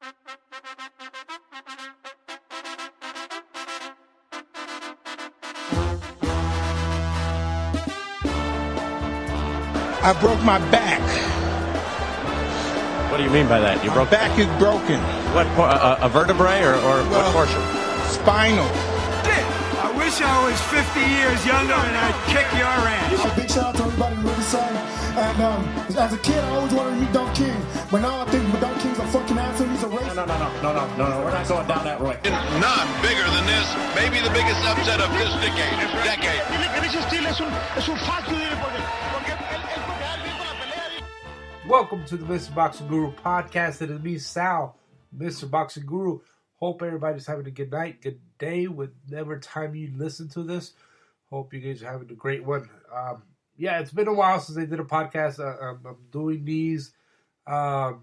I broke my back. What do you mean by that? You My back is broken. What, a vertebrae or what portion? Spinal. I wish I was 50 years younger and I'd kick your ass. A big shout out to everybody in Riverside. And as a kid, I always wanted to meet Don King. But now I think Don King's a fucking asshole. He's a racist. No. We're not going down that road. None bigger than this. Maybe the biggest upset of this decade. Welcome to the Mr. Boxing Guru podcast. It is me, Sal, Mr. Boxing Guru. Hope everybody's having a good night, good day, whatever time you listen to this. Hope you guys are having a great one. It's been a while since I did a podcast. I'm doing these not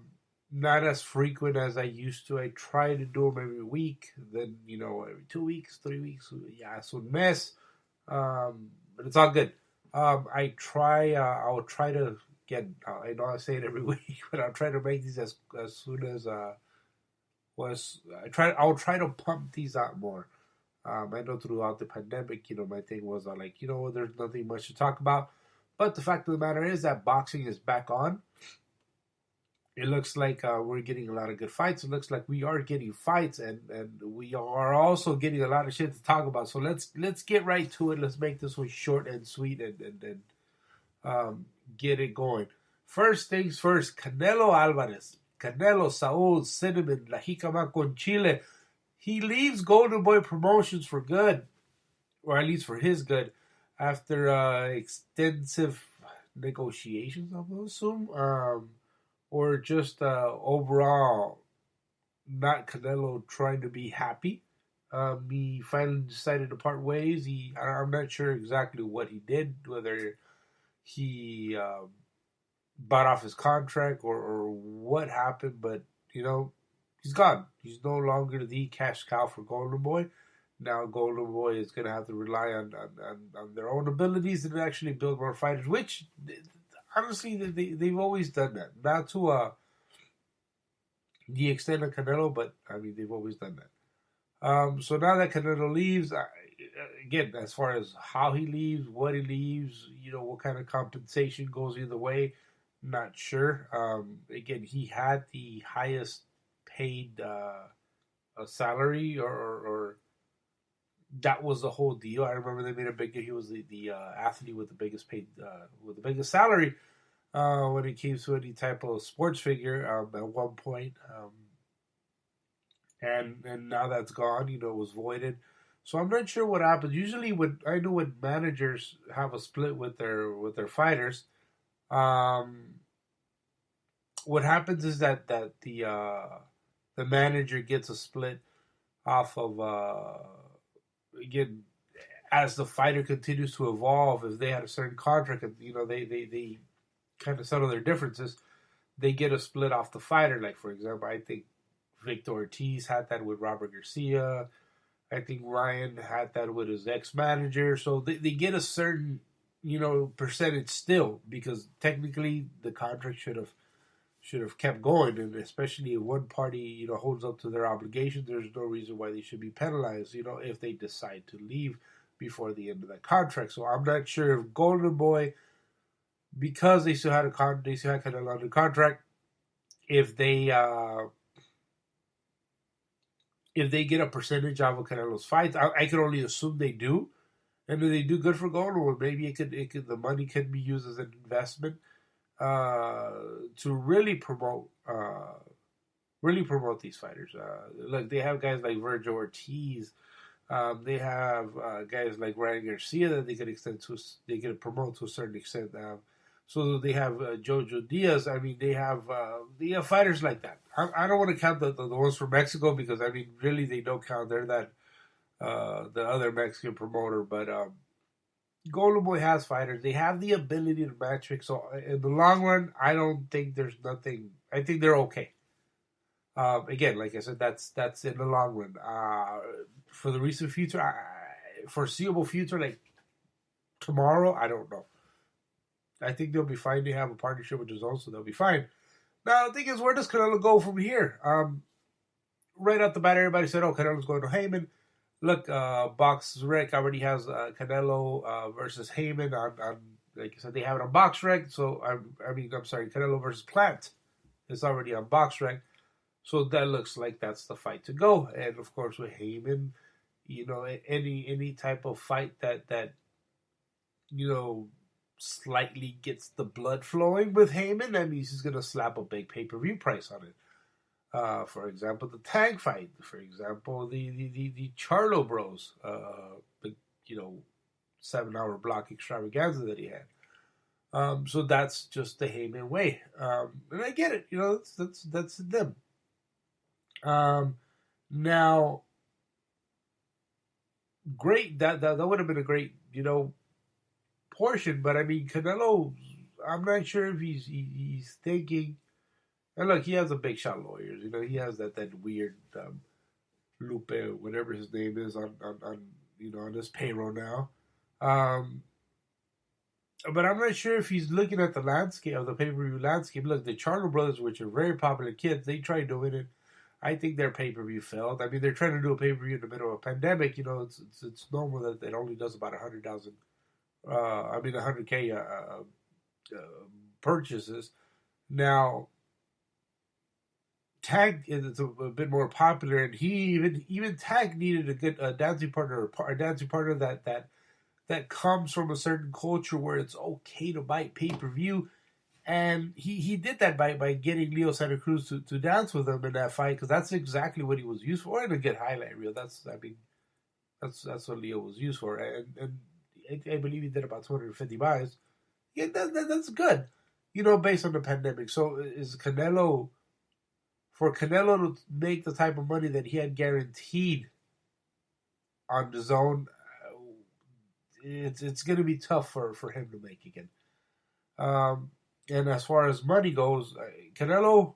as frequent as I used to. I try to do them every week, then, every 2 weeks, 3 weeks. Yeah, it's a mess, but it's all good. I'll try to get, I know I say it every week, but I'll try to make these as soon as, I'll try to pump these out more. I know throughout the pandemic, my thing was there's nothing much to talk about. But the fact of the matter is that boxing is back on. It looks like we're getting a lot of good fights. It looks like we are getting fights, and we are also getting a lot of shit to talk about. So let's get right to it. Let's make this one short and sweet and get it going. First things first, Canelo Alvarez. Canelo, Saúl, Cinnamon, La Jicama con Chile. He leaves Golden Boy Promotions for good, or at least for his good, after extensive negotiations, I will assume, or just overall not Canelo trying to be happy. He finally decided to part ways. I'm not sure exactly what he did, whether he bought off his contract or what happened, but he's gone. He's no longer the cash cow for Golden Boy. Now Golden Boy is going to have to rely on their own abilities and actually build more fighters, which honestly they've always done that. Not to the extent of Canelo, but they've always done that. So now that Canelo leaves, again, as far as how he leaves, what he leaves, what kind of compensation goes either way, not sure. Again, he had the highest paid salary, or that was the whole deal. I remember they made a big deal. He was the athlete with the biggest paid, with the biggest salary when it came to any type of sports figure at one point. And now that's gone. It was voided. So I'm not sure what happens. Usually, when managers have a split with their fighters, what happens is that the manager gets a split off of again, as the fighter continues to evolve. If they had a certain contract, and they kind of settle their differences, they get a split off the fighter. Like, for example, I think Victor Ortiz had that with Robert Garcia. I think Ryan had that with his ex-manager. So they get a certain, percentage still, because technically the contract should have kept going. And especially if one party, holds up to their obligations, there's no reason why they should be penalized, if they decide to leave before the end of that contract. So I'm not sure if Golden Boy, because they still had Canelo under contract, if they get a percentage of Canelo's fights. I can only assume they do, and if they do, good for Golden Boy. Maybe the money could be used as an investment to really promote these fighters. Look, they have guys like Virgil Ortiz. They have guys like Ryan Garcia that they could promote to a certain extent. So they have Jojo Diaz. They have fighters like that. I don't want to count the ones from Mexico, because really they don't count. They're that the other Mexican promoter. But Golden Boy has fighters. They have the ability to match fix. So in the long run, I don't think there's nothing. I think they're okay. Again, like I said, that's in the long run. For the recent future, foreseeable future, like tomorrow, I don't know. I think they'll be fine. They have a partnership with DAZN, so they'll be fine. Now, the thing is, where does Canelo go from here? right out the bat, everybody said, "Oh, Canelo's going to Heyman." Look, Box Rec already has Canelo versus Heyman on, like I said, they have it on Box Rec. So I'm sorry, Canelo versus Plant is already on Box Rec. So that looks like that's the fight to go. And of course, with Heyman, any type of fight that slightly gets the blood flowing with Heyman, that means he's gonna slap a big pay-per-view price on it. For example, the tag fight. For example, the Charlo Bros. The 7-hour block extravaganza that he had. So that's just the Heyman way, and I get it. That's them. Now, great. That would have been a great portion, but I mean, Canelo. I'm not sure if he's thinking. And look, he has a big shot lawyers. He has that weird Lupe, whatever his name is, on his payroll now. But I'm not sure if he's looking at the landscape of the pay-per-view landscape. Look, the Charlo Brothers, which are very popular kids, they tried doing it. I think their pay-per-view failed. I mean, they're trying to do a pay-per-view in the middle of a pandemic. It's normal that it only does about 100,000. 100K purchases. Now, Tag is a bit more popular, and he even Tag needed a good dancing partner, a dancing partner that comes from a certain culture where it's okay to buy pay-per-view, and he did that by getting Leo Santa Cruz to dance with him in that fight, because that's exactly what he was used for, and a good highlight reel. That's what Leo was used for, and I believe he did about 250 buys. Yeah, that's good, based on the pandemic. So is Canelo. For Canelo to make the type of money that he had guaranteed on the zone, it's going to be tough for him to make again. And as far as money goes, Canelo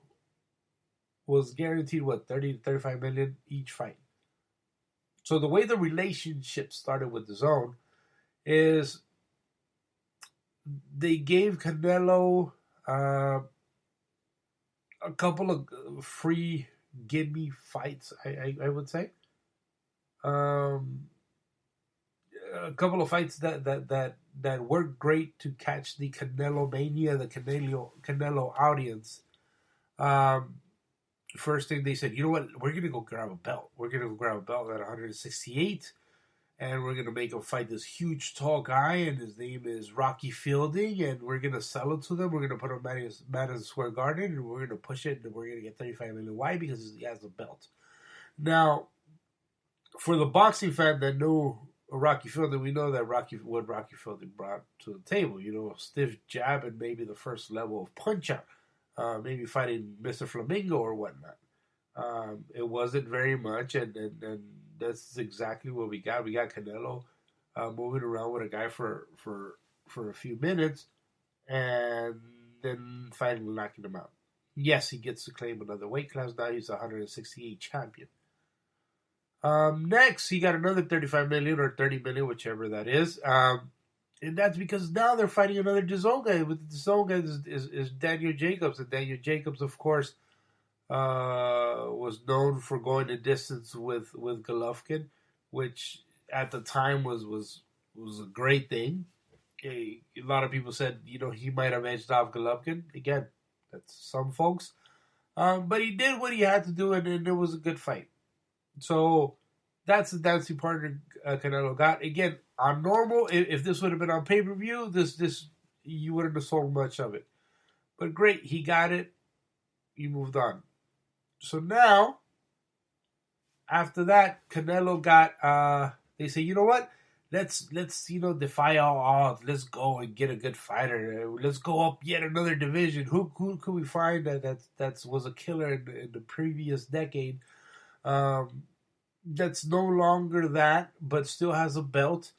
was guaranteed 30 to 35 million each fight. So the way the relationship started with the zone is they gave Canelo a couple of free gimme fights, I would say. A couple of fights that worked great to catch the Canelo mania, the Canelo audience. First thing they said, you know what? We're gonna go grab a belt. We're gonna go grab a belt at 168. And we're going to make him fight this huge, tall guy, and his name is Rocky Fielding, and we're going to sell it to them. We're going to put him at Madison Square Garden, and we're going to push it, and we're going to get 35 million. Why? Because he has a belt. Now, for the boxing fan that knew Rocky Fielding, we know that what Rocky Fielding brought to the table. A stiff jab and maybe the first level of punch-out. Maybe fighting Mr. Flamingo or whatnot. It wasn't very much, and that's exactly what we got. We got Canelo moving around with a guy for a few minutes, and then finally knocking him out. Yes, he gets to claim another weight class. Now he's a 168 champion. Next, he got another 35 million or 30 million, whichever that is. And that's because now they're fighting another DAZN guy. With the DAZN guy is Daniel Jacobs, and Daniel Jacobs, of course, was known for going the distance with Golovkin, which at the time was a great thing. A lot of people said, he might have edged off Golovkin. Again, that's some folks. But he did what he had to do, and it was a good fight. So that's the dancing partner Canelo got. Again, on normal, if this would have been on pay-per-view, this you wouldn't have sold much of it. But great, he got it. He moved on. So now, after that, Canelo got, they say, you know what? Let's defy all odds. Let's go and get a good fighter. Let's go up yet another division. Who could we find that was a killer in the previous decade? That's no longer that, but still has a belt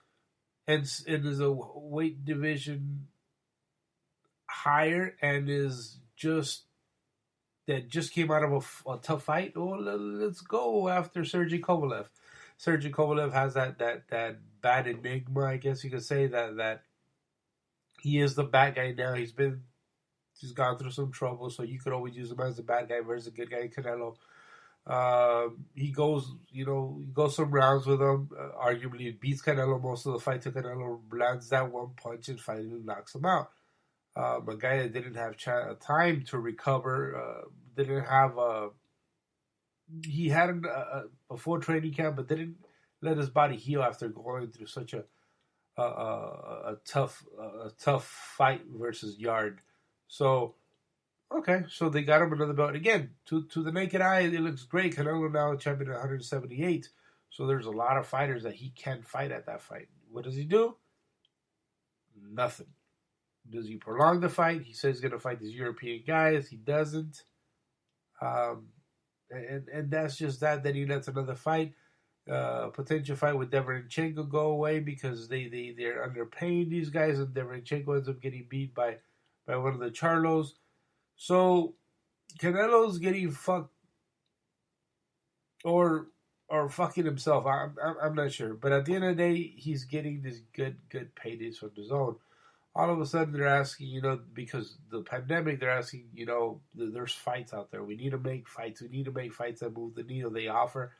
and is a weight division higher and is just came out of a tough fight. Oh, let's go after Sergey Kovalev. Sergey Kovalev has that bad enigma, I guess you could say, that he is the bad guy now. He's gone through some trouble, so you could always use him as the bad guy versus a good guy, Canelo. He goes, he goes some rounds with him. Arguably beats Canelo most of the fight. To Canelo lands that one punch and finally knocks him out. A guy that didn't have time to recover, didn't have he had a full training camp, but didn't let his body heal after going through such a tough fight versus Yard. So okay, so they got him another belt again. To the naked eye, it looks great. Canelo now champion at 178. So there's a lot of fighters that he can fight at that fight. What does he do? Nothing. Does he prolong the fight? He says he's going to fight these European guys. He doesn't. And that's just that. Then he lets another fight, potential fight with Deverenchenko go away because they're underpaying these guys, and Deverenchenko ends up getting beat by one of the Charlos. So Canelo's getting fucked or fucking himself. I'm not sure, but at the end of the day, he's getting these good paydays from the zone. All of a sudden, they're asking, because the pandemic, they're asking, there's fights out there. We need to make fights. We need to make fights that move the needle. They offer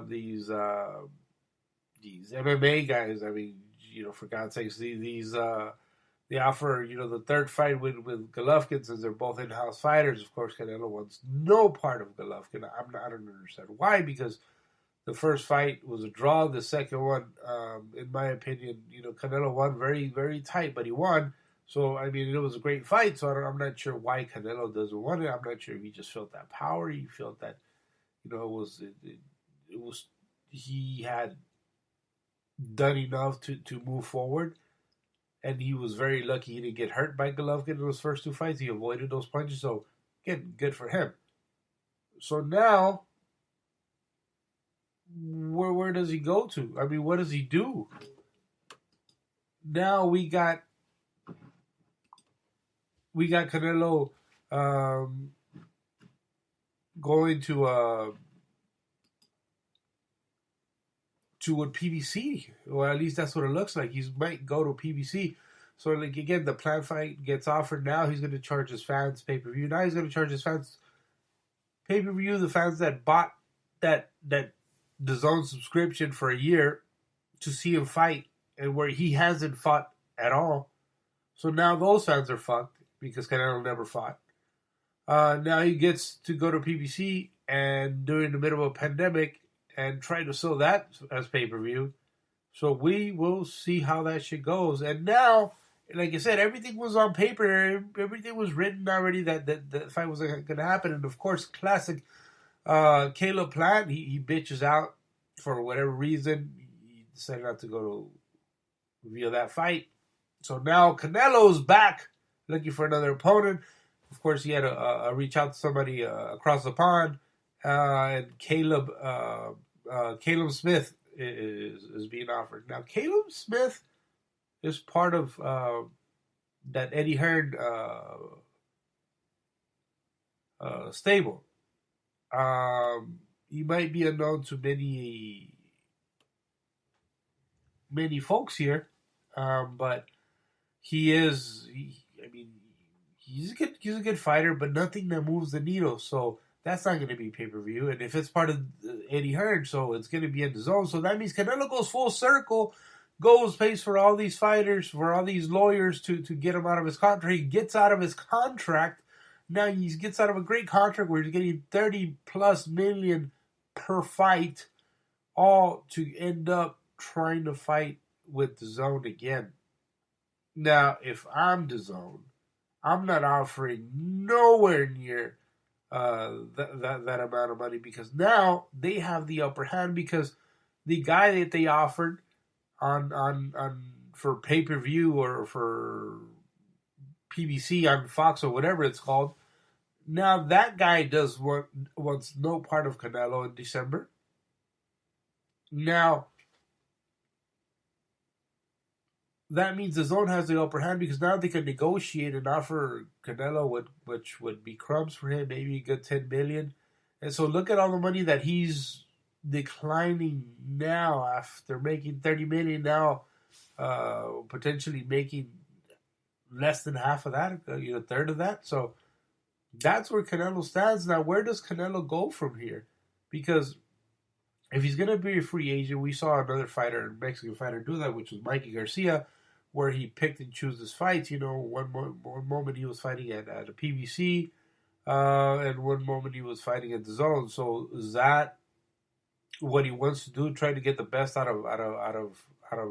these MMA guys. I mean, for God's sakes, they offer, the third fight with Golovkin, since they're both in-house fighters. Of course, Canelo wants no part of Golovkin. I don't understand why, because the first fight was a draw. The second one, in my opinion, Canelo won very, very tight, but he won. So, I mean, it was a great fight. So I'm not sure why Canelo doesn't want it. I'm not sure if he just felt that power. He felt that, it was he had done enough to move forward. And he was very lucky he didn't get hurt by Golovkin in those first two fights. He avoided those punches. So, again, good for him. So now, where does he go to? I mean, what does he do? Now we got Canelo going to what PBC, or at least that's what it looks like. He might go to PBC. So, like, again, the planned fight gets offered. Now he's going to charge his fans pay-per-view. Now he's going to charge his fans pay-per-view, the fans that bought that the zone subscription for a year to see him fight, and where he hasn't fought at all. So now those fans are fucked because Canelo never fought. Now he gets to go to PBC and during the middle of a pandemic and try to sell that as pay-per-view. So we will see how that shit goes. And now, like I said, everything was on paper. Everything was written already that the fight was going to happen. And of course, classic Caleb Plant, he bitches out for whatever reason. He decided not to go to reveal that fight. So now Canelo's back looking for another opponent. Of course, he had to reach out to somebody across the pond. And Caleb Smith is being offered. Now, Caleb Smith is part of that Eddie Hearn stable. He might be unknown to many folks here, but he's a good fighter, but nothing that moves the needle. So that's not going to be pay-per-view. And if it's part of Eddie Hearn, so it's going to be in the zone. So that means Canelo goes full circle, pays for all these fighters, for all these lawyers to get him out of his contract. He gets out of his contract. Now he gets out of a great contract where he's getting $30+ million per fight, all to end up trying to fight with the zone again. Now, if I'm the zone, I'm not offering nowhere near that amount of money, because now they have the upper hand, because the guy that they offered on for pay-per-view or for PBC on Fox or whatever it's called, now that guy wants no part of Canelo in December. Now that means the zone has the upper hand, because now they can negotiate and offer Canelo which would be crumbs for him, maybe a good $10 million. And so look at all the money that he's declining now after making $30 million now, potentially making less than half of that, a third of that. So that's where Canelo stands now. Where does Canelo go from here? Because if he's going to be a free agent, we saw another fighter, a Mexican fighter, do that, which was Mikey Garcia, where he picked and chose his fights. You know, one moment he was fighting at a PBC, and one moment he was fighting at the Zone. So is that what he wants to do? Try to get the best out of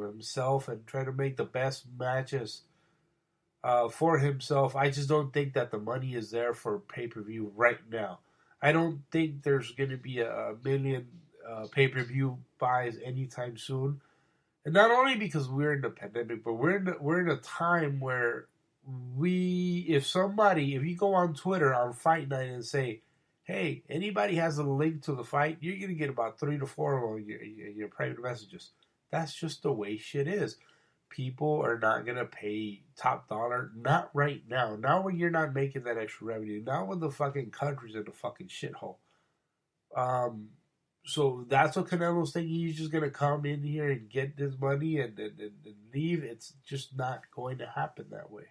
himself and try to make the best matches for himself. I just don't think that the money is there for pay-per-view right now. I don't think there's going to be a million pay-per-view buys anytime soon, and not only because we're in the pandemic, but we're in a time where if you go on Twitter on Fight Night and say, hey, anybody has a link to the fight, you're gonna get about 3 to 4 of them in your private messages. That's just the way shit is. People are not gonna pay top dollar, not right now. Not when you're not making that extra revenue. Not when the fucking country's in a fucking shithole. So that's what Canelo's thinking. He's just going to come in here and get this money and leave. It's just not going to happen that way.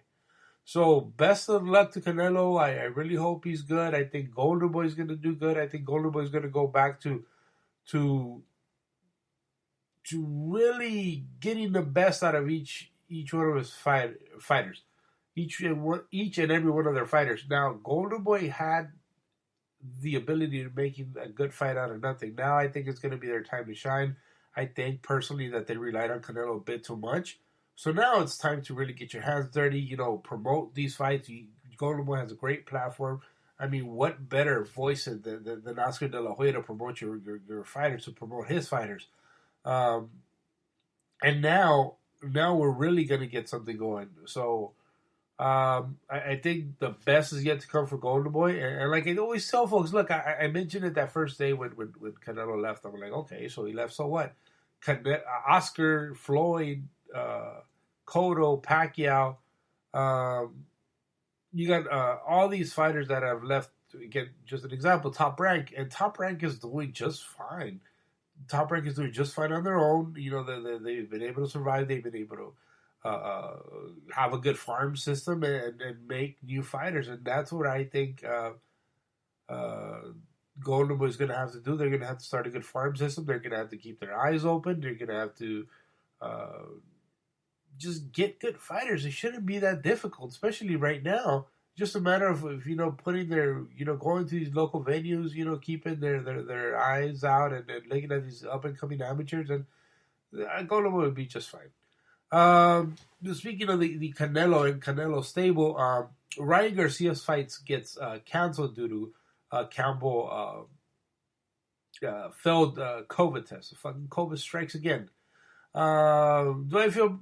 So best of luck to Canelo. I really hope he's good. I think Golden Boy's going to do good. I think Golden Boy's going to go back to really getting the best out of each one of his fighters. Each and every one of their fighters. Now, Golden Boy had the ability to making a good fight out of nothing. Now I think it's going to be their time to shine. I think personally that they relied on Canelo a bit too much. So now it's time to really get your hands dirty, promote these fights. Golden Boy has a great platform. I mean, what better voice than Oscar De La Hoya to promote your fighters, to promote his fighters. And now we're really going to get something going. So I think the best is yet to come for Golden Boy. And like I always tell folks, look, I mentioned it that first day when Canelo left. I'm like, okay, so he left, so what? Oscar, Floyd, Cotto, Pacquiao, you got all these fighters that have left. Again, just an example, Top Rank. And Top Rank is doing just fine. Top Rank is doing just fine on their own. They've been able to survive. They've been able to have a good farm system and make new fighters, and that's what I think Golden Boy is going to have to do. They're going to have to start a good farm system. They're going to have to keep their eyes open. They're going to have to just get good fighters. It shouldn't be that difficult, especially right now. Just a matter of putting their going to these local venues, keeping their eyes out and looking at these up and coming amateurs, and Golden Boy would be just fine. Speaking of the Canelo and Canelo stable, Ryan Garcia's fights gets canceled due to Campbell failed COVID test. Fucking COVID strikes again. Do I feel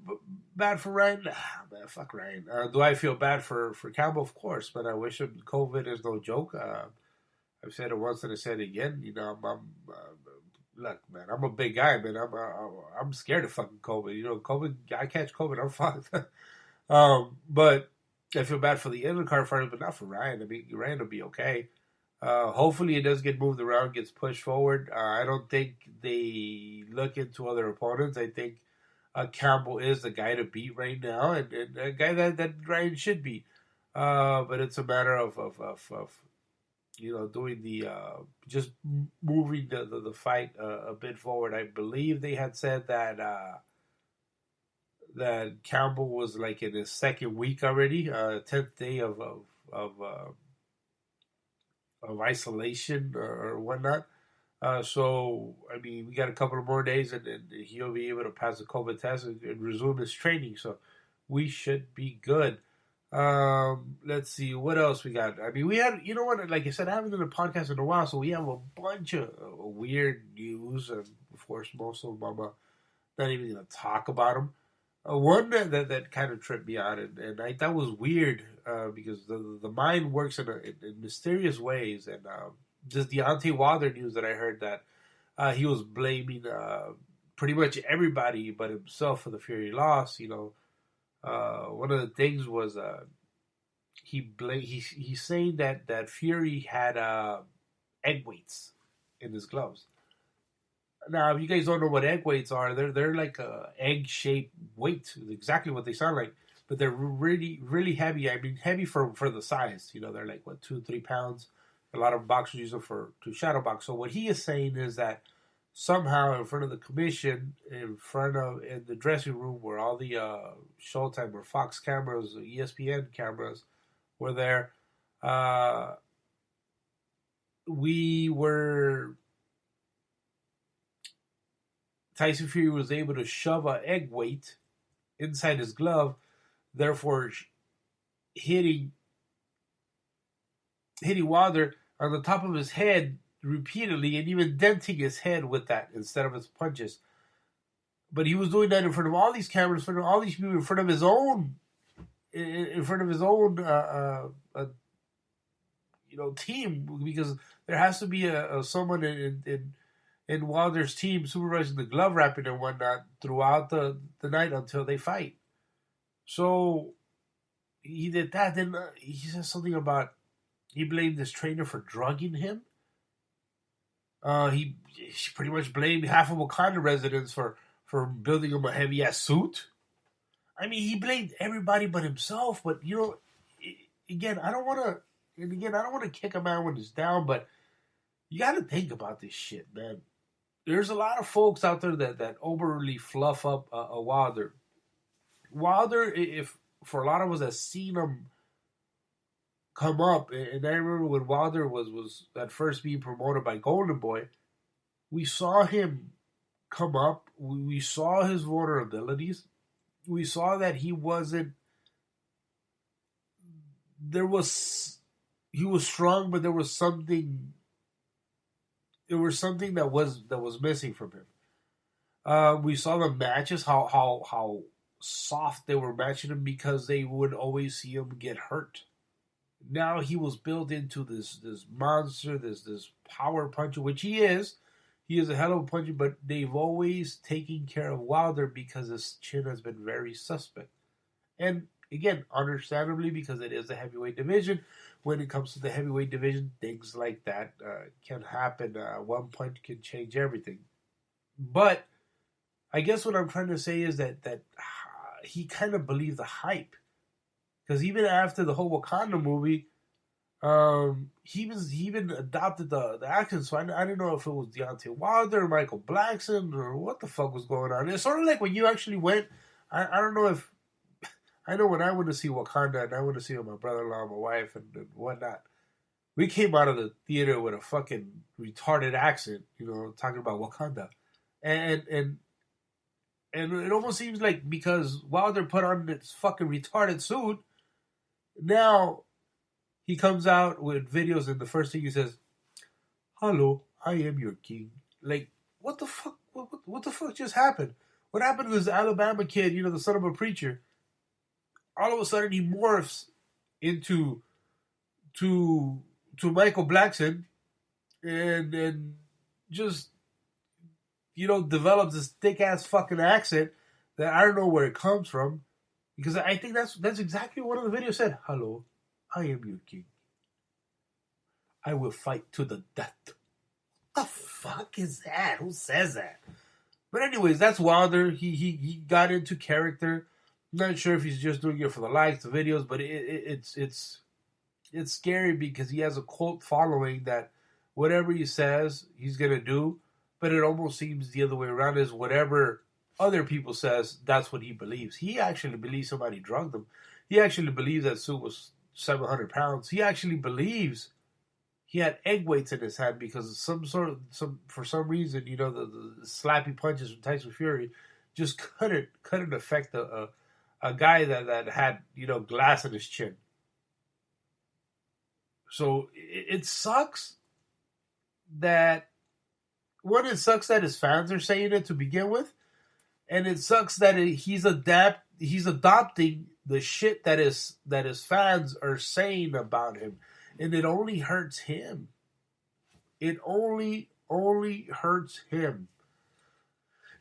bad for Ryan? Man, fuck Ryan. Do I feel bad for Campbell? Of course, but I wish him. COVID is no joke. I've said it once and I said it again. Look, man, I'm a big guy, man. I'm scared of fucking COVID. COVID. I catch COVID, I'm fucked. But I feel bad for the undercard fighters, but not for Ryan. I mean, Ryan will be okay. Hopefully, it does get moved around, gets pushed forward. I don't think they look into other opponents. I think Campbell is the guy to beat right now, and a guy that Ryan should beat. But it's a matter of doing the just moving the fight a bit forward. I believe they had said that Campbell was like in his second week already, 10th day of isolation or whatnot. So I mean, we got a couple of more days, and he'll be able to pass the COVID test and resume his training. So we should be good. Let's see what else we got. I mean, we had, like I said, I haven't done a podcast in a while, so we have a bunch of weird news, and of course, most of them I'm not even going to talk about them. One that kind of tripped me out, and I thought was weird because the mind works in mysterious ways, and just Deontay Wilder news that I heard that he was blaming pretty much everybody but himself for the Fury loss. One of the things was he's saying that Fury had egg weights in his gloves. Now, if you guys don't know what egg weights are, they're like a egg-shaped weight, exactly what they sound like, but they're really, really heavy. I mean, heavy for the size. They're like 2-3 pounds. A lot of boxers use it to shadow box. So what he is saying is that somehow in front of the commission, in the dressing room where all the Showtime or Fox cameras, or ESPN cameras were there, Tyson Fury was able to shove an egg weight inside his glove, therefore hitting Wilder on the top of his head repeatedly and even denting his head with that instead of his punches. But he was doing that in front of all these cameras, in front of all these people, in front of his own team, because there has to be someone in Wilder's team supervising the glove wrapping and whatnot throughout the night until they fight. So he did that. Then he said something about he blamed his trainer for drugging him. He pretty much blamed half of Wakanda residents for building him a heavy ass suit. I mean, he blamed everybody but himself. But again, I don't want to kick a man when he's down, but you got to think about this shit, man. There's a lot of folks out there that overly fluff up a Wilder. Wilder, if for a lot of us that seen him come up, and I remember when Wilder was at first being promoted by Golden Boy, we saw him come up. We saw his vulnerabilities. We saw that he wasn't. He was strong, but there was something. There was something that was missing from him. We saw the matches, how soft they were matching him because they would always see him get hurt. Now he was built into this monster, this power puncher, which he is. He is a hell of a puncher, but they've always taken care of Wilder because his chin has been very suspect. And again, understandably, because it is the heavyweight division. When it comes to the heavyweight division, things like that can happen. One punch can change everything. But I guess what I'm trying to say is that he kind of believed the hype. Because even after the whole Wakanda movie, he even adopted the accent. So I didn't know if it was Deontay Wilder or Michael Blackson or what the fuck was going on. It's sort of like when you actually went. I don't know if. I know when I went to see Wakanda and I went to see my brother-in-law, my wife, and whatnot, we came out of the theater with a fucking retarded accent, talking about Wakanda. And it almost seems like because Wilder put on this fucking retarded suit, now he comes out with videos and the first thing he says, "Hello, I am your king." Like, what the fuck? What the fuck just happened? What happened to this Alabama kid, the son of a preacher? All of a sudden he morphs into Michael Blackson and just develops this thick ass fucking accent that I don't know where it comes from, because I think that's exactly what one of the videos said. "Hello, I am your king. I will fight to the death." What the fuck is that? Who says that? But anyways, that's Wilder. He got into character. Not sure if he's just doing it for the likes, the videos, but it's scary because he has a cult following that whatever he says, he's gonna do. But it almost seems the other way around, is whatever other people says, that's what he believes. He actually believes somebody drugged him. He actually believes that suit was 700 pounds. He actually believes he had egg weights in his hand because for some reason, the slappy punches from Tyson Fury just couldn't affect a guy that had, glass in his chin. So it sucks that his fans are saying it to begin with, and it sucks that he's adopting the shit that his fans are saying about him, and it only hurts him. It only hurts him.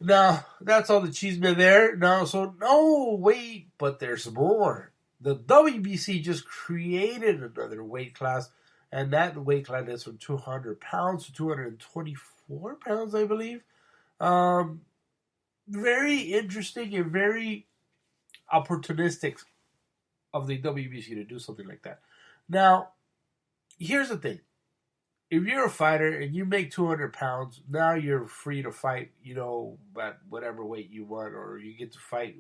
Now, that's all the chisme there. Now, no, wait, but there's more. The WBC just created another weight class, and that weight class is from 200 pounds to 224 pounds, I believe. Very interesting and very opportunistic of the WBC to do something like that. Now, here's the thing. if you're a fighter and you make 200 pounds, now you're free to fight, at whatever weight you want, or you get to fight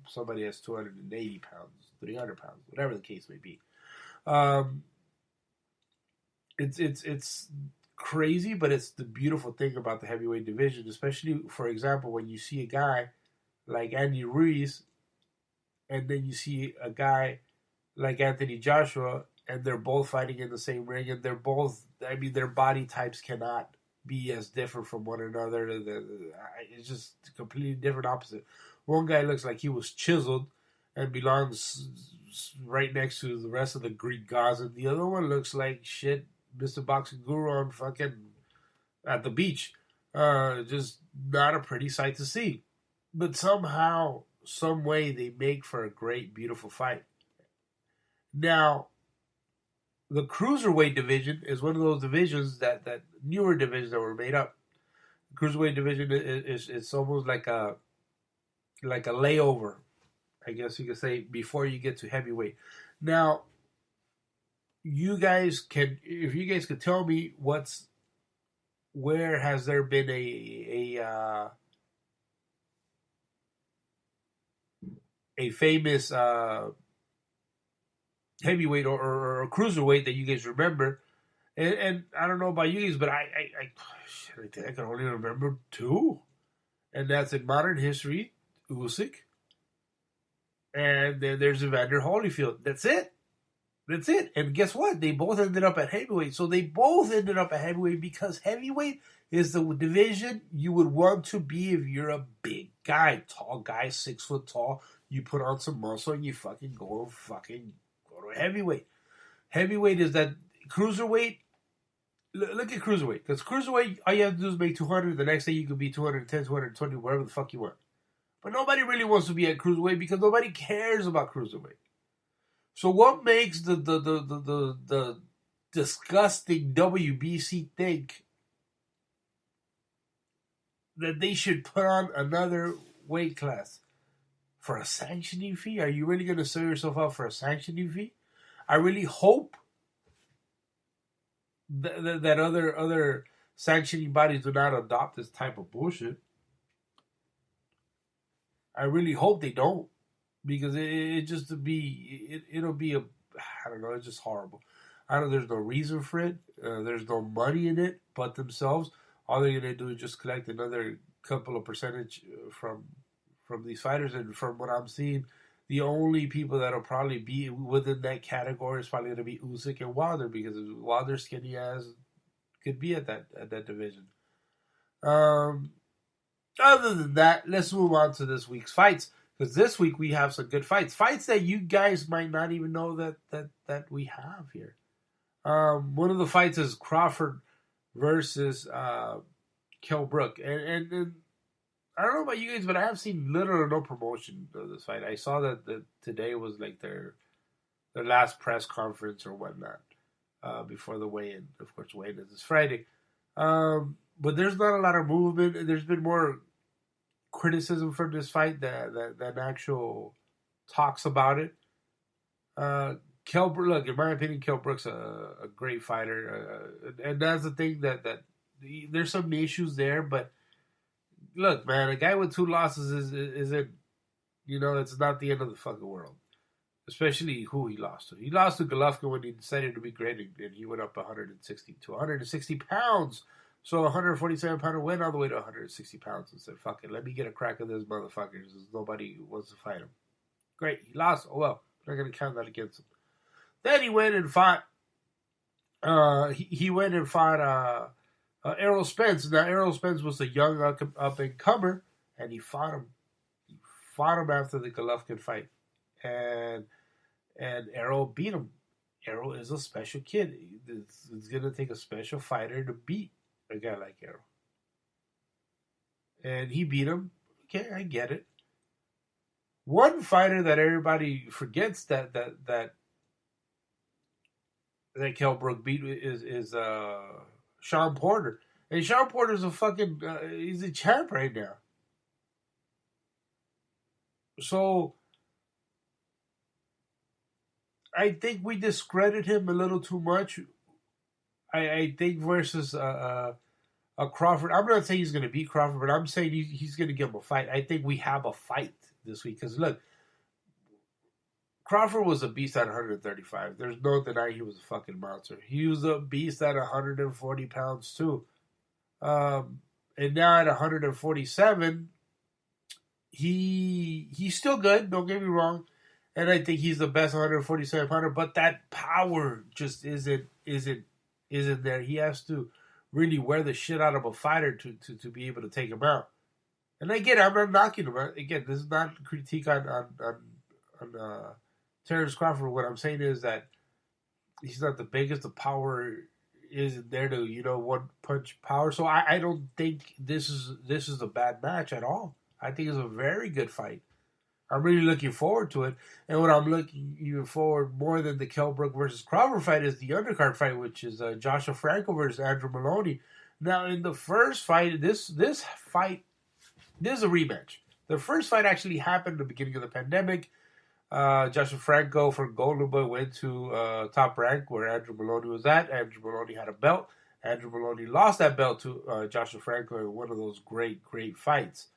somebody that's 280 pounds, 300 pounds, whatever the case may be. It's crazy, but it's the beautiful thing about the heavyweight division, especially, for example, when you see a guy like Andy Ruiz, and then you see a guy like Anthony Joshua, and they're both fighting in the same ring, and they're both, their body types cannot be as different from one another. It's just completely different opposite. One guy looks like he was chiseled and belongs right next to the rest of the Greek gods, and the other one looks like shit, Mr. Boxing Guru on fucking at the beach. Just not a pretty sight to see. But somehow, some way, they make for a great, beautiful fight. Now, the cruiserweight division is one of those divisions that newer divisions that were made up. The cruiserweight division is almost like a layover, I guess you could say, before you get to heavyweight. Now, if you guys could tell me where has there been a famous heavyweight or cruiserweight that you guys remember, and I don't know about you guys, but I think I can only remember two, and that's in modern history, Usyk, and then there's Evander Holyfield. That's it. And guess what? They both ended up at heavyweight. So they both ended up at heavyweight because heavyweight is the division you would want to be if you're a big guy, tall guy, 6 foot tall. You put on some muscle and you fucking go to heavyweight. Heavyweight is that cruiserweight. Look at cruiserweight. Because cruiserweight, all you have to do is make 200. The next day you could be 210, 220, whatever the fuck you want. But nobody really wants to be at cruiserweight because nobody cares about cruiserweight. So what makes the disgusting WBC think that they should put on another weight class for a sanctioning fee? Are you really going to sell yourself out for a sanctioning fee? I really hope that other sanctioning bodies do not adopt this type of bullshit. I really hope they don't, because it'll be I don't know, it's just horrible. There's no reason for it. There's no money in it but themselves. All they're going to do is just collect another couple of percentage from these fighters, and from what I'm seeing, the only people that'll probably be within that category is probably going to be Usyk and Wilder, because Wilder's skinny ass could be at that division. Other than that, let's move on to this week's fights, because this week we have some good fights that you guys might not even know that we have here. One of the fights is Crawford versus Kell Brook, and I don't know about you guys, but I have seen little or no promotion of this fight. I saw that today was like their last press conference or whatnot before the weigh-in. Of course, weigh-in is this Friday. But there's not a lot of movement. There's been more criticism from this fight than actual talks about it. Kell Brook, look, in my opinion, Kell Brook's a great fighter. And that's the thing that there's some issues there, but look, man, a guy with 2 losses isn't, it's not the end of the fucking world. Especially who he lost to. He lost to Golovkin when he decided to be great, and he went up 160 pounds. So a 147-pounder went all the way to 160 pounds and said, fuck it, let me get a crack at this motherfucker. Nobody wants to fight him. Great, he lost. Oh, well, I'm not going to count that against him. Then he went and fought, Errol Spence. Now, Errol Spence was a young up-and-comer, and he fought him. He fought him after the Golovkin fight. And Errol beat him. Errol is a special kid. It's going to take a special fighter to beat a guy like Errol. And he beat him. Okay, I get it. One fighter that everybody forgets that Kell Brook beat is Sean Porter. And Sean Porter's he's a champ right now. So I think we discredit him a little too much. I think versus a Crawford. I'm not saying he's going to beat Crawford, but I'm saying he's going to give him a fight. I think we have a fight this week because look, Crawford was a beast at 135. There's no denying he was a fucking monster. He was a beast at 140 pounds too. And now at 147, he's still good. Don't get me wrong, and I think he's the best 147 pounder. But that power just isn't there. He has to really wear the shit out of a fighter to be able to take him out. And again, I'm not knocking him. Again, this is not a critique on Terrence Crawford. What I'm saying is that he's not the biggest. The power isn't there to one punch power. So I don't think this is a bad match at all. I think it's a very good fight. I'm really looking forward to it. And what I'm looking even forward more than the Kell Brook versus Crawford fight is the undercard fight, which is Joshua Franco versus Andrew Maloney. Now, in the first fight, this is a rematch. The first fight actually happened at the beginning of the pandemic. Joshua Franco from Golden Boy went to Top Rank where Andrew Maloney was at. Andrew Maloney had a belt. Andrew Maloney lost that belt to Joshua Franco in one of those great fights.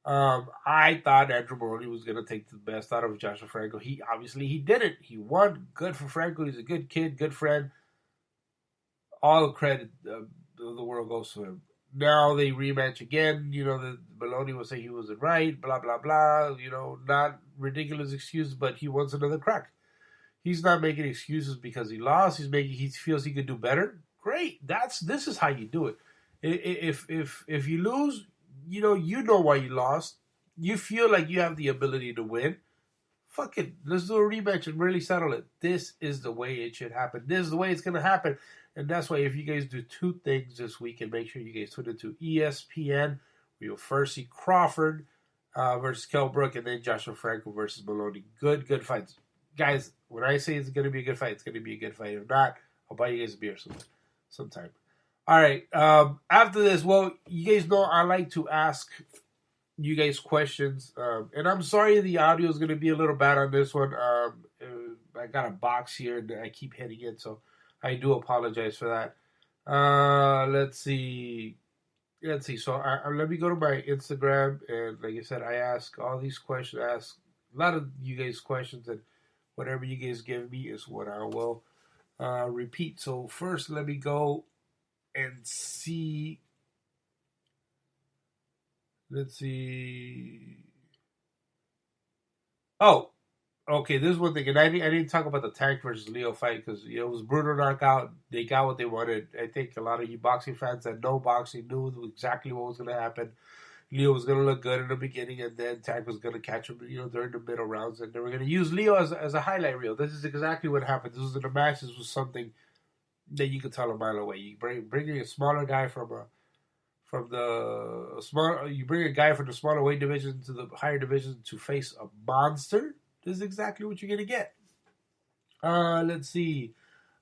I thought Andrew Maloney was going to take the best out of Joshua Franco. He didn't. He won. Good for Franco. He's a good kid, good friend. All the credit of the world goes to him. Now they rematch again. The Maloney will say he wasn't right, blah, blah, blah. Not ridiculous excuses, but he wants another crack. He's not making excuses because he lost. He feels he could do better. Great. This is how you do it. If you lose, you know why you lost. You feel like you have the ability to win. Fuck it. Let's do a rematch and really settle it. This is the way it should happen. This is the way it's going to happen. And that's why if you guys do two things this week, and make sure you guys tune into ESPN, we will first see Crawford versus Kell Brook, and then Joshua Franco versus Maloney. Good fights. Guys, when I say it's going to be a good fight, it's going to be a good fight. If not, I'll buy you guys a beer sometime. All right. After this, well, you guys know I like to ask you guys questions. And I'm sorry the audio is going to be a little bad on this one. I got a box here and I keep hitting it, so I do apologize for that. Let's see. So let me go to my Instagram, and like I said, I ask all these questions. I ask a lot of you guys questions, and whatever you guys give me is what I will repeat. So first, let me go and see. Let's see. Oh, okay. This is one thing, and I didn't talk about the Tank versus Leo fight because it was brutal knockout. They got what they wanted. I think a lot of you boxing fans that know boxing knew exactly what was going to happen. Leo was going to look good in the beginning, and then Tank was going to catch him, during the middle rounds, and they were going to use Leo as a highlight reel. This is exactly what happened. This was in a match. This was something that you could tell a mile away. You bring a smaller guy from the smaller weight division to the higher division to face a monster. This is exactly what you're gonna get. Let's see.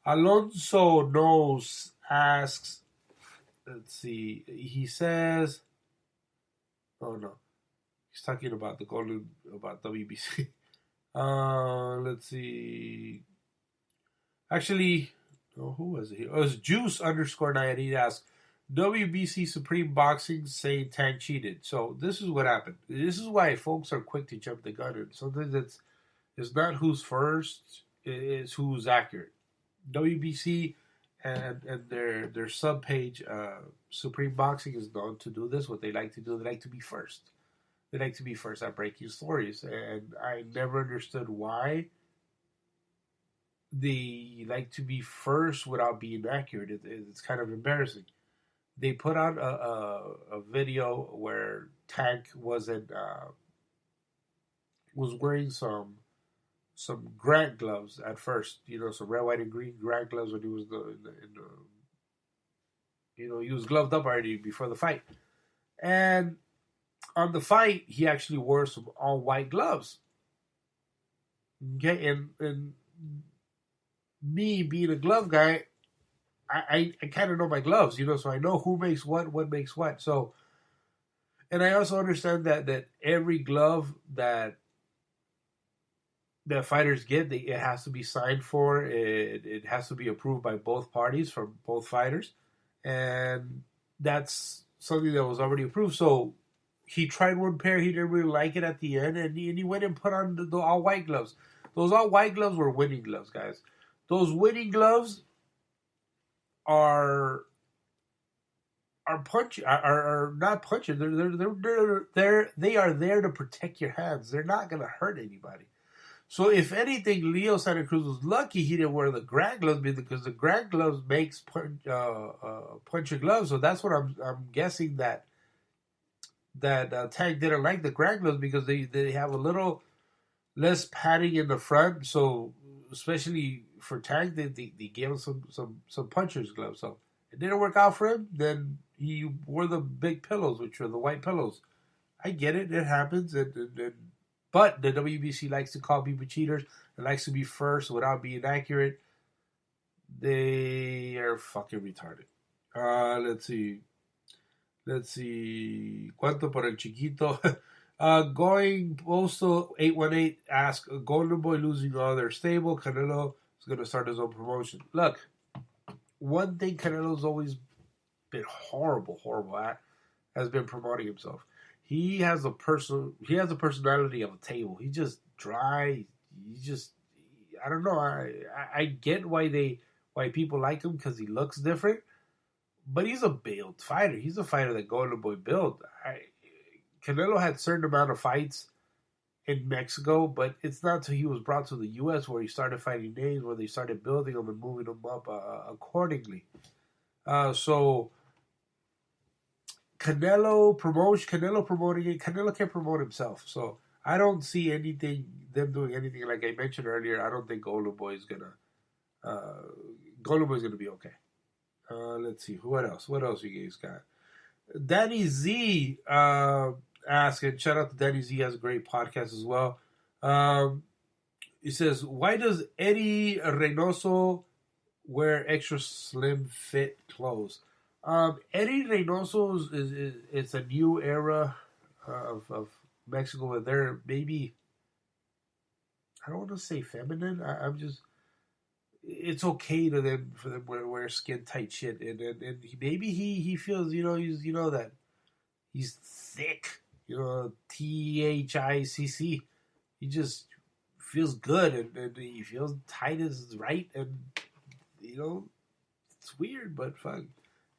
Alonso Knows asks. Let's see. He says. Oh no, he's talking about about WBC. Let's see. Actually, who was it? It was Juice_9. He asked, WBC Supreme Boxing saying Tank cheated. So this is what happened. This is why folks are quick to jump the gun. And sometimes it's not who's first, it's who's accurate. WBC and their sub page, Supreme Boxing is known to do this. What they like to do, they like to be first. They like to be first at breaking stories. And I never understood why they like to be first without being accurate. It's kind of embarrassing. They put out a video where Tank was wearing some Grant gloves at first, some red, white, and green Grant gloves when he was he was gloved up already before the fight. And on the fight, he actually wore some all white gloves. Okay, and me being a glove guy, I kind of know my gloves, so I know who makes what makes what. So, and I also understand that every glove that that fighters get, it has to be signed for. It has to be approved by both parties from both fighters, and that's something that was already approved. So he tried one pair, he didn't really like it at the end, and he went and put on the all white gloves. Those all white gloves were winning gloves, guys. Those winning gloves are not punching. They are there to protect your hands. They're not gonna hurt anybody. So if anything, Leo Santa Cruz was lucky he didn't wear the Grand gloves because the Grand gloves makes puncher gloves. So that's what I'm guessing that Tank didn't like the Grand gloves because they have a little less padding in the front. So especially for Tank, they gave him some puncher's gloves. So it didn't work out for him. Then he wore the big pillows, which are the white pillows. I get it. It happens. But the WBC likes to call people cheaters. It likes to be first without being accurate. They are fucking retarded. Let's see. ¿Cuánto por el chiquito? Going Postal 818 asks, Golden Boy losing all their stable. Canelo is going to start his own promotion. Look, one thing Canelo's always been horrible at has been promoting himself. He has a personality of a table. He's just dry. I don't know. I get why people like him because he looks different, but he's a built fighter. He's a fighter that Golden Boy built. Canelo had a certain amount of fights in Mexico, but it's not until he was brought to the U.S. where he started fighting names, where they started building him and moving him up accordingly. So Canelo promoting it. Canelo can't promote himself. So I don't see them doing anything like I mentioned earlier. I don't think Golden Boy is gonna be okay. Let's see. What else you guys got? Danny Z asking, shout out to Danny Z, has a great podcast as well. He says, why does Eddie Reynoso wear extra slim fit clothes? Eddie Reynoso is a new era of Mexico where they're maybe, I don't want to say feminine. I'm just, it's okay for them to wear skin tight shit, and maybe he feels that he's thick, THICC. He just feels good and he feels tight is right, and it's weird, but fun.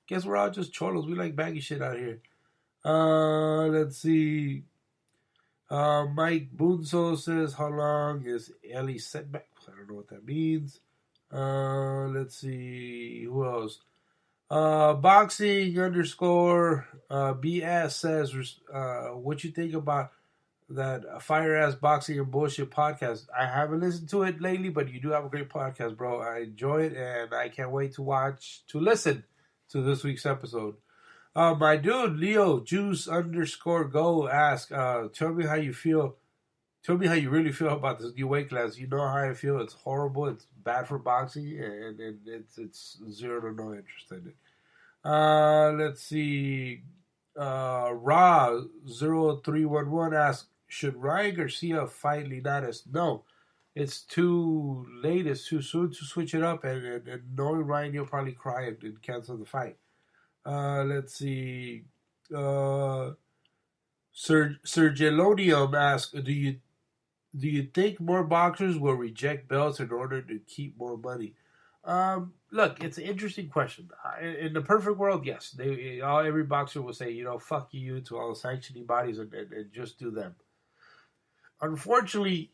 Guess we're all just cholos. We like baggy shit out here. Let's see. Mike Bunso says, how long is Ellie setback? I don't know what that means. Let's see. Who else? Boxing _ BS says, what you think about that fire ass boxing and bullshit podcast? I haven't listened to it lately, but you do have a great podcast, bro. I enjoy it, and I can't wait to listen to this week's episode. My dude, Leo Juice _ Go ask, tell me how you feel. Tell me how you really feel about this new weight class. You know how I feel. It's horrible. It's bad for boxing, and it's 0 to no interest in it. Let's see. Ra 0311 asks, should Ryan Garcia fight Linares? No. It's too late. It's too soon to switch it up, and knowing Ryan, he'll probably cry and cancel the fight. Let's see. Sergelonium asks, do you think more boxers will reject belts in order to keep more money? Look, it's an interesting question. In the perfect world, yes. Every boxer will say, fuck you to all the sanctioning bodies and just do them. Unfortunately,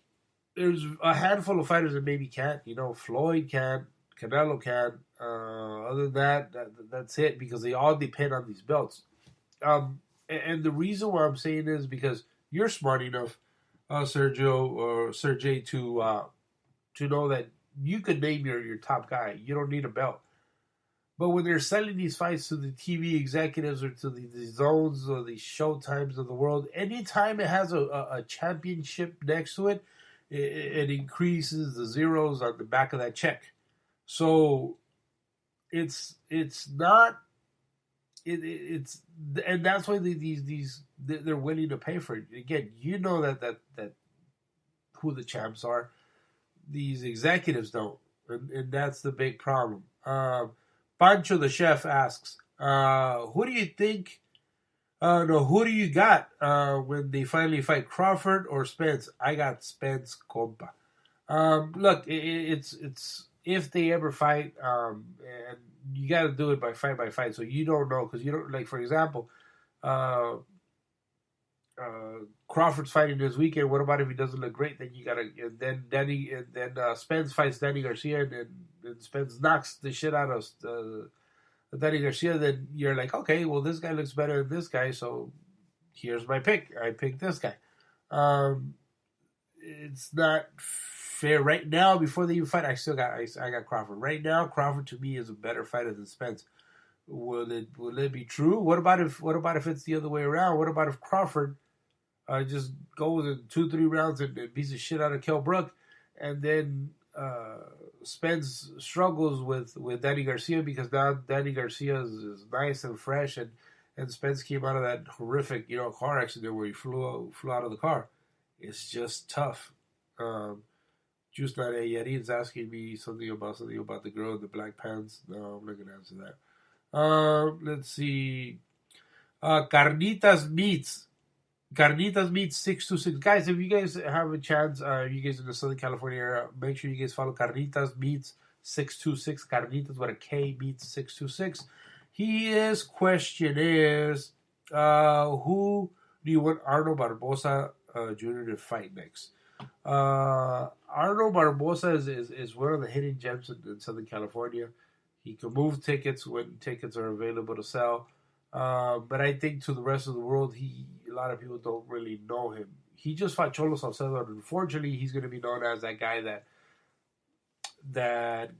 there's a handful of fighters that maybe can't. Floyd can't, Canelo can't. Other than that's it, because they all depend on these belts. And the reason why I'm saying this is because you're smart enough, Sergio or Sergey, to know that you could name your top guy. You don't need a belt. But when they're selling these fights to the TV executives or to the zones or the showtimes of the world, anytime it has a championship next to it, it increases the zeros on the back of that check. So it's not. It's and that's why they're willing to pay for it. Again, that who the champs are. these executives don't, and that's the big problem. Pancho the chef asks, who do you think? No, who do you got when they finally fight, Crawford or Spence? I got Spence, compa. Look, it's if they ever fight, and you got to do it by fight. So you don't know because you don't like. For example, Crawford's fighting this weekend. What about if he doesn't look great? Then you gotta then Spence fights Danny Garcia, and then Spence knocks the shit out of Danny Garcia. Then you're like, okay, well this guy looks better than this guy, so here's my pick. I picked this guy. It's not fair right now. Before they even fight, I got Crawford. Right now, Crawford to me is a better fighter than Spence. Will it be true? What about if it's the other way around? What about if Crawford just goes in 2-3 rounds and beats the shit out of Kell Brook, and then Spence struggles with Danny Garcia because now Danny Garcia is nice and fresh, and Spence came out of that horrific car accident where he flew out of the car. It's just tough. Just not Yadi's asking me something about the girl in the black pants. No, I'm not gonna answer that. Let's see. Carnitas Meats 626. Guys, if you guys have a chance, you guys in the Southern California area, make sure you guys follow Carnitas Meats 626. Carnitas with a K, Meats 626. His question is, who do you want Arnold Barboza Jr. to fight next? Arnold Barboza is one of the hidden gems in Southern California. He can move tickets when tickets are available to sell. But I think to the rest of the world, a lot of people don't really know him. He just fought Cholo Salcedo, and unfortunately, he's going to be known as that guy that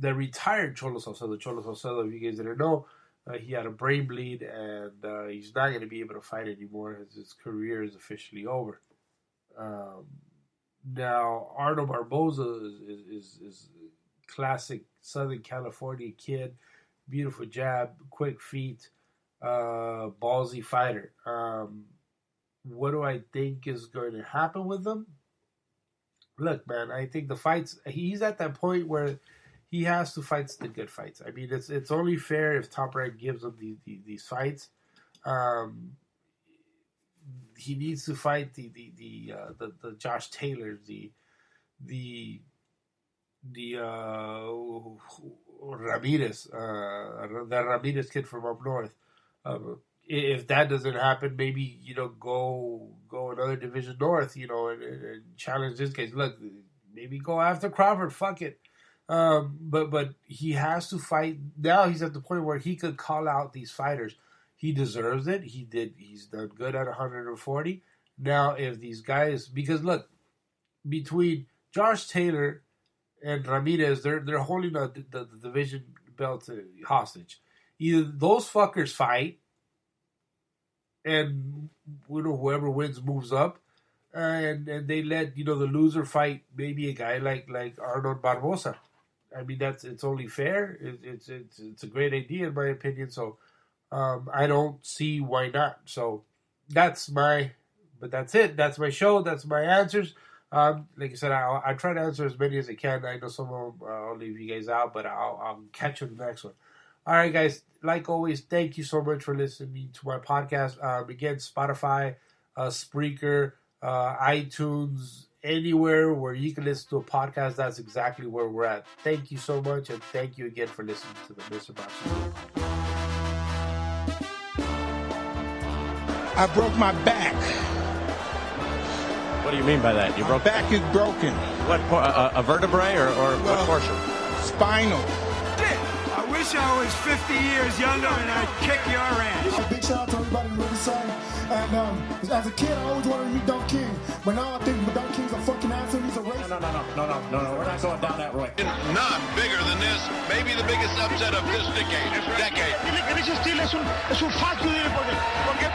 retired Cholo Salcedo. Cholo Salcedo, if you guys didn't know, he had a brain bleed, and he's not going to be able to fight anymore. His career is officially over. Now, Arnold Barboza is classic Southern California kid, beautiful jab, quick feet, ballsy fighter. What do I think is going to happen with him? Look, man, I think the fights, he's at that point where he has to fight the good fights. I mean, it's only fair if Top Rank gives him these fights. He needs to fight the Josh Taylors, the Ramirez, the Ramirez kid from up north. If that doesn't happen, maybe go another division north, and challenge this case. Look, maybe go after Crawford. Fuck it. But he has to fight. Now he's at the point where he could call out these fighters. He deserves it. He's done good at 140. Now, if these guys, because look, between Josh Taylor and Ramirez, they're holding the division belt hostage. Either those fuckers fight, and whoever wins moves up, and they let the loser fight maybe a guy like Arnold Barboza. I mean, it's only fair. It's a great idea in my opinion. So I don't see why not. So that's it. That's my show. That's my answers. Like I said, I try to answer as many as I can. I know some of them I'll leave you guys out, but I'll catch you in the next one. All right, guys. Like always, thank you so much for listening to my podcast. Again, Spotify, Spreaker, iTunes, anywhere where you can listen to a podcast, that's exactly where we're at. Thank you so much, and thank you again for listening to the Mr. Boxing. I broke my back. What do you mean by that? You broke My back is broken. what? A vertebrae or what portion? Spinal. I wish I was 50 years younger and I'd kick your ass. A big shout out to everybody in Riverside. And as a kid, I always wanted to meet Don King. But now I think Don King's a fucking asshole. He's a racist. No. We're not going down that road. None bigger than this. Maybe the biggest upset of this decade. Ese estilo es un facio de porque